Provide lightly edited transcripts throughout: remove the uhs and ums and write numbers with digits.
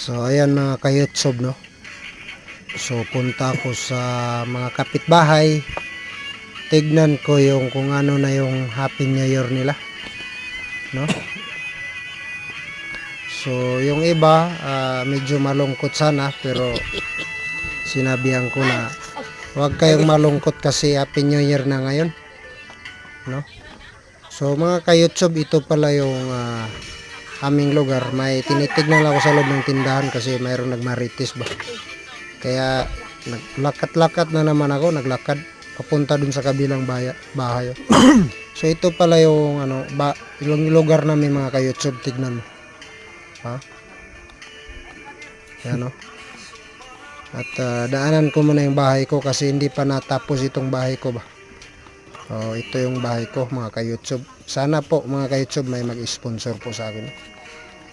So ayan mga ka-YouTube, no. So punta ako sa mga kapitbahay. Tignan ko yung kung ano na yung Happy New Year nila, no. So yung iba medyo malungkot sana, pero sinabihan ko na huwag kayong malungkot kasi Happy New Year na ngayon, no. So mga ka-YouTube, ito pala yung aming lugar. May tinitignan lang ako sa loob ng tindahan kasi mayroong nagmarites ba. Kaya naglakad-lakad na naman ako, naglakad papunta dun sa kabilang bahay. So ito pala yung yung lugar namin mga ka-YouTube, tignan mo. Ha? Yan, no? At daanan ko muna yung bahay ko kasi hindi pa natapos itong bahay ko ba. Oh, ito yung bahay ko mga ka-YouTube. Sana po mga ka-YouTube may mag-sponsor po sa akin.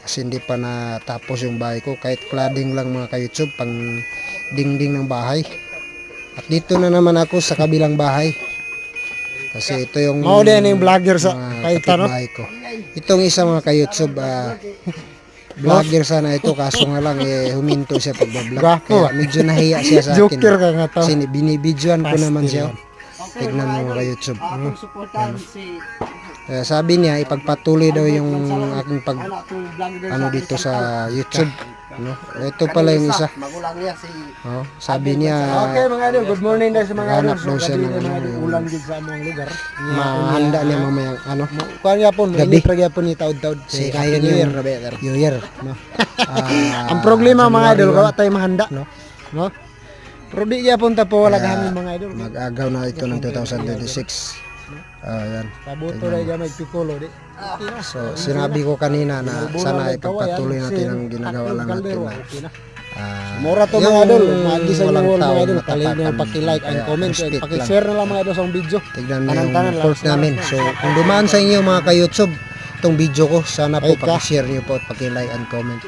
Kasi hindi pa natapos yung bahay ko. Kahit cladding lang mga ka-YouTube, pang dingding ng bahay. At dito na naman ako sa kabilang bahay. Kasi ito yung Mao din yung vlogger sa kahit bahay ko. Itong isa mga ka-YouTube, vlogger sana ito, kaso nga lang huminto siya pag-vlog. Kaya medyo nahiya siya sa akin. Joker ka nga to. Kasi binibidyoan ko naman siya. Tignan mo mga YouTube. Sabi niya ipagpatuloy daw yung aking dito sa YouTube, no? Ito pala yung isa. Oh, sabi niya Okay mga idol, good morning daw sa mga idol. hanap daw siya ng mga idol ulan gid sa among lugar. mahanda niya mamaya Kuan gyapon, Gabi. ini gyapon ni taud-taud si si kaya New Year. New Year, no? Ang problema mga idol, January kawa tayo mahanda, no? no? Pero di gyapon ta po wala gahamin mga idol. Mag-agaw na ito ng 2026. Yan. Pabuto na gamay pipolo di. So sinabi ko kanina na sana ipagpatuloy natin ang ginagawa lang natin na Mura to mga idol, magi sa walang inyo mga taong idol, pali nyo natapatan. paki-like and Kaya comment, respect paki-share na lang mga idol sa video. Tignan mo yung Tanan-tanan lang report sa namin. lahat. So kung dumaan sa inyo mga ka-YouTube itong video ko, sana po Ay ka. paki-share niyo po at paki-like and comment.